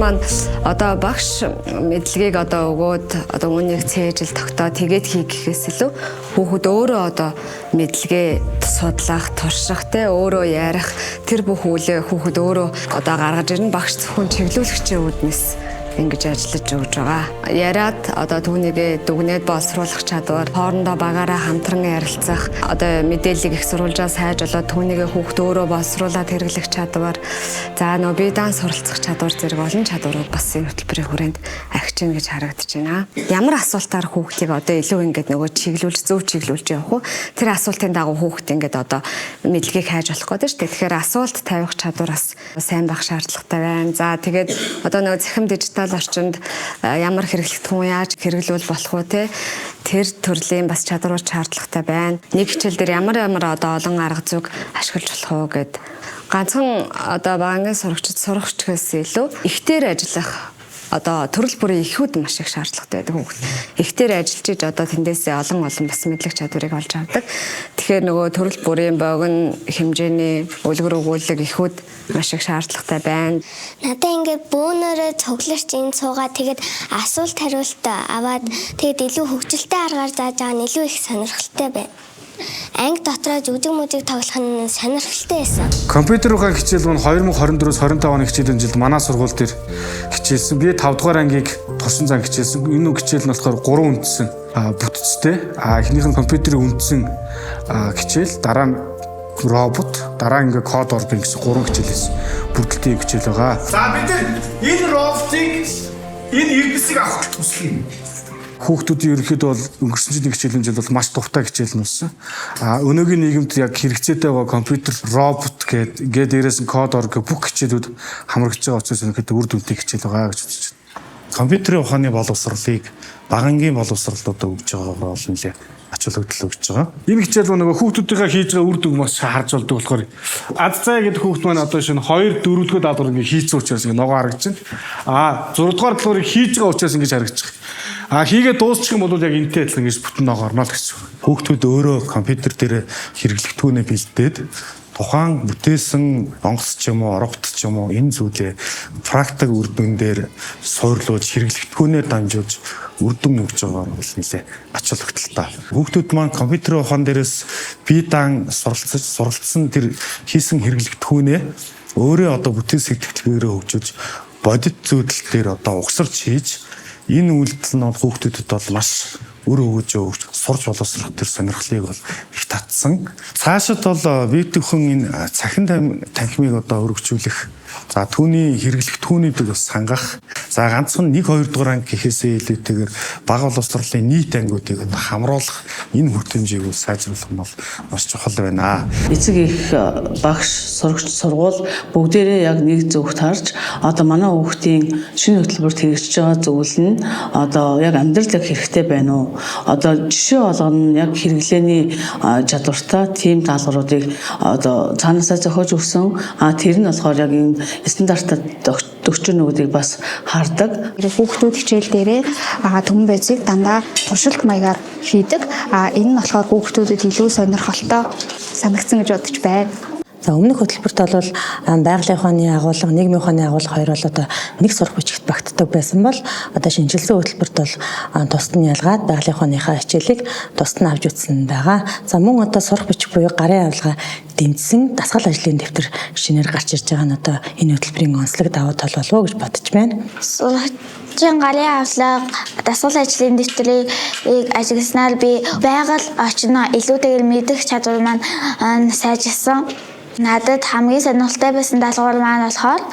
маань одоо багш мэдлэгийг одоо өгөөд одоо үүнийг цээжил тогтоо тэгээд хий гэхээс илүү хүүхэд өөрөө одоо мэдлэгээ судлах, турших, тэ өөрөө ярих тэр бүх үлээ хүүхэд өөрөө одоо гаргаж ирнэ. Багш зөвхөн чиглүүлэгчийн үүднээс ингэж ажиллаж өгж байгаа. Яриад одоо түүнийгээ дүгнээд боловсруулах чадвар, хоорондоо багаараа хамтран ярилцах, одоо мэдээллийг их сурвалжаа сайжруулаад түүнийгээ хүүхд өөрөө боловсруулаад хэрэглэх чадвар, за нөө бие даан суралцах чадвар зэрэг олон чадварууд бас энэ хөтөлбөрийн хүрээнд агчин гэж харагдаж байна. Ямар асуултаар хүүхдийг одоо илүү ингэж нөгөө зөв чиглүүлж явах вэ? Тэр асуултын дагуу хүүхд ингэж одоо мэдлэгийг хайж болох гэдэг шүү дээ. Тэгэхээр асуулт тавих чадвараас сайн байх шаардлагатай байна. За тэгээд одоо нөгөө захим дижитал орчинд ямар хэрэглэгдэхүүн яаж хэрэглүүл болох вэ те тэр төрлийн бас чадварууд шаардлагатай байна. Нэг хичээл дээр ямар одоо олон арга зүг ашиглаж болох вэ гэд ганцхан одоо багийн сурагчид сурахч гэсэн илүү ихтээр ажиллах одоо төрөл бүрийн ихүүд маш их шаардлагатай байдаг хүүхд. Ихтээр ажиллаж иж одоо тэндээсээ олон бас мэдлэг чадварыг олж авдаг. Тэгэхээр нөгөө төрөл бүрийн богино хэмжээний үлгэр өгүүлэг ихүүд маш их шаардлагатай байна. Надад ингээд бөөнөрөө цугларч энэ цуугаа тэгээд асуулт хариулт аваад тэгээд илүү хөгжилтэй аргаар зааж байгаа нь илүү их сонирхолтой байна. Анги дотроо жүжиг мужиг тоглох нь сонирхолтой байсан. Компьютер ухаан хичээл нь 2024-с 25 оны хичээлийн жилд манай сургууль дээр хичээлсэн. Би 5 дугаар ангийг туршин зан хичээлсэн. Энэ хичээл нь болохоор 3 үндсэн бүтцтэй. Эхнийх нь компьютерийн үндсэн хичээл, дараа нь робот, дараа ингээ код ордог гэсэн 3 хичээлээс бүрдэлтэй хичээл байгаа. За бид энэ роботыг энэ иргэсийг авах туслах юм. Хүүхдүүдийн ерөнхийдөө бол өнгөрсөн жилийн хичээлийн жил бол маш дуртай хичээл нуусан. Өнөөгийн нийгэмд яг хэрэгцээтэй байгаа компьютер, робот гээд дээрээс нь код ордог бүх хичээлүүд хамрагдж байгаа учраас ерөнхийдөө үр дүнтэй хичээл байгаа гэж үзэж байна. Компьютерийн ухааны боловсролыг багангийн боловсролуудад өгж байгаагаар бол нэлээд ач холбогдол өгж байгаа. Энэ хичээл нөгөө хүүхдүүдийнхээ хийж байгаа үр дүн маш харж болдог болохоор ад цай гэдэг хүүхд маань одоо шинэ 2 4-р даалгавар ингээ хийцэн учраас ингээ ногоо харагдаж байна. 6-р даалгаврыг хийж байгаа учраас ингэж харагдаж байна. Хийгээ дуусчих юм бол яг энтэй адилхан гэж бүтэн ногоо орно л гэсэн. Хүүхдүүд өөрөө компьютер дээр хэрэглэгдэхүүнээ бэлдээд тухайн бүтээсэн онгоц ч юм уу, орогт ч юм уу энэ зүйлээ практик үр дүн дээр суурлуулж хэрэглэгдэхүүнээр дамжуулж үр дүн өгч байгаа нь нэлээ ач холбогдолтой. Хүүхдүүд маань компьютерийн ухаан дээрээс бие даан суралцсан тэр хийсэн хэрэглэгдэхүүнээ өөрөө одоо бүтээл сэтгэлгээрээ хөгжиж бодит зүйлэл дээр одоо угсарч хийж энэ үйлдэл нь хүүхдүүдэд бол маш үр өгөөж өгч сурч боловсрох тэр сонирхлыг бол их татсан. Цаашид бол видеохон энэ цахин танхимыг одоо өргөжүүлэх, за түүний хэрэглэгдэхүүнүүдийг бас хангах, за ганцхан 1-2 дугаар анги гэхээсээ илүүтэйгээр бага боловсролын нийт ангиудыг хамруулах энэ хүч хэмжээг сайжруулах нь бол маш чухал байна. Эцэг их багш сурагч сургууль бүгдээрээ яг нэг зөвхт харж одоо манай хүүхдийн шинэ хөтөлбөрт хэрэгжиж байгаа зүйл нь одоо яг амьдрал хэрэгтэй байна уу? Одоо жишээ болгоно яг хэрэглээний чадвартай тийм даалгавруудыг одоо цаанаасаа зохиож өгсөн. Тэр нь болохоор яг энэ стандартад төгчнүүдийг бас хардаг. Хүүхдүүд хичээл дээрээ түмэн байцыг дандаа туршилт маягаар хийдэг. Энэ нь болохоор хүүхдүүдэд илүү сонирхолтой санагдсан гэж бодож байна. За өмнөх хөтөлбөрт бол байгалийн ухааны агуулга, нийгмийн ухааны агуулга хоёр бол одоо нэг сурах бичигт багтдаг байсан бол одоо шинжилсэн хөтөлбөрт бол тусад нь ялгаад байгалийн ухааныхаа хичээлийг тусад нь авч үзсэн байгаа. За мөн одоо сурах бичих буюу гарын авилгаа дэмжсэн дасгал ажлын дэвтэр шинээр гарч ирж байгаа нь одоо энэ хөтөлбөрийн онцлог давуу тал болов уу гэж бодож байна. Сурагчийн гарын авилга дасгал ажлын дэвтрийг ажигласнаар би байгаль орчноо илүүтэйгээр мэдэх чадвар маань сайжирсан. Надад хамгийн сонирхолтой байсан даалгавар маань болохоор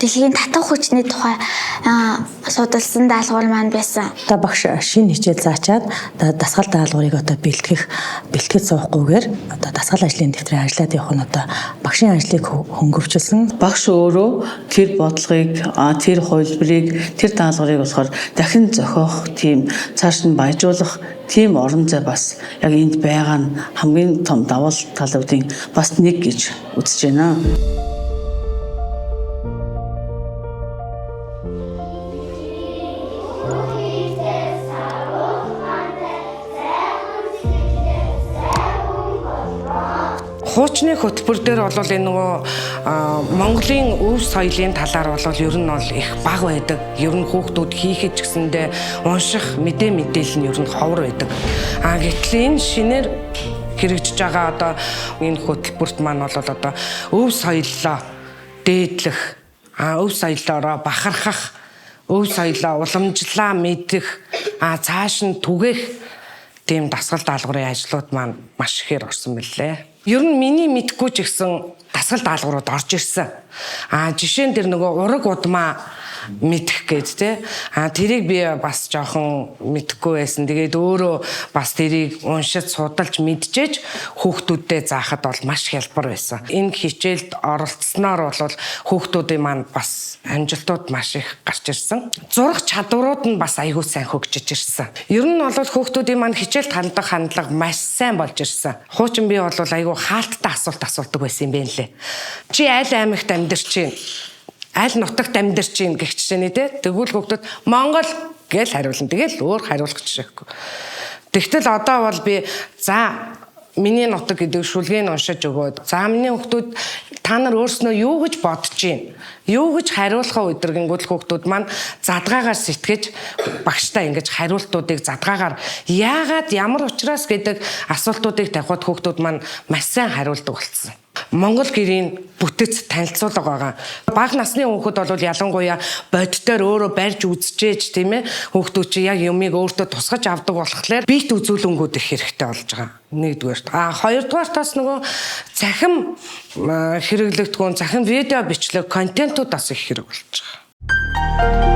дэлхийн татах хүчний тухай судалсан даалгавар маань байсан. Одоо багш шинэ хичээл заачаад дасгал даалгаврыг одоо бэлтгэж суухгүйгээр одоо дасгал ажлын дэвтрийг ажиллаад явах нь одоо багшийн ажлыг хөнгөвчлсөн. Багш өөрөө тэр бодлогыг, тэр хувилбарыг, тэр даалгаврыг болохоор дахин зохиох, тийм цааш нь баяжуулах тийм орон зай бас яг энд байгаа нь хамгийн том давуу талуудын бас нэг гэж үзэж байна. Хуучны хөтөлбөр дээр бол энэ нөгөө Монголын өв соёлын талаар бол ер нь бол их бага байдаг. Ер нь хүүхдүүд хийхэд ч гэсэндээ унших мэдээлэл нь ер нь ховор байдаг. Гэтэл энэ шинээр хэрэгжиж байгаа одоо энэ хөтөлбөрт маань бол одоо өв соёлоо дээдлэх, өв соёлоороо бахархах, өв соёлоо уламжлаа мэдэх, цааш нь түгээх тийм дасгал даалгаврын ажлууд маань маш ихээр орсон мэлээ. Ер нь миний мэдгүй ч гэсэн дасгал даалгаврууд орж ирсэн. Жишээн дээр нөгөө ураг удмаа мэдэх гээд те. Тэрийг би бас жоохон мэдхгүй байсан. Тэгээд өөрөө бас тэрийг уншиж судалж мэдчихэж хүүхдүүдэд заахад бол маш хялбар байсан. Энэ хичээлд оролцсноор бол хүүхдүүдийн маань бас амжилтууд маш их гарч ирсэн. Зурах чадварууд нь бас аягүй сайн хөгжиж ирсэн. Ер нь бол хүүхдүүдийн маань хичээлд хандах хандлага маш сайн болж ирсэн. Хуучин би бол аягүй хаалттай асуулт асуулдаг байсан юм байна лээ. Чи аль аймагт амьдарч байна? Аль нутагт амьдарч байна гэх жишээний те. Тэгвэл хүүхдүүд Монгол гэж хариулна. Тэгэл өөр хариулах жишээхгүй. Тэгтэл одоо бол би за миний нутаг гэдэг шүлгийг уншиж өгөөд за миний хүүхдүүд та нар өөрснөө юу гэж бодож байна? Юу гэж хариулахаа өдөргөнгүүл хүүхдүүд маань задгаагаар сэтгэж багштай ингэж хариултуудыг задгаагаар яагаад ямар учраас гэдэг асуултуудыг тавихад хүүхдүүд маань маш сайн хариулдаг болсон. Монгол гэрийн бүтэц танилцуулга байгаа. Бага насны хүүхэд бол ялангуяа боддоор өөрөө барьж үзчихэж тийм ээ хүүхдүүд чи яг юмыг өөртөө тусгаж авдаг болохоор бит үзүүлэнгүүд их хэрэгтэй болж байгаа. Нэгдүгээрт. Хоёрдугаартаас нөгөө захим хэрэглэгдэхүүн захим видео бичлэг контентууд бас их хэрэг болж байгаа.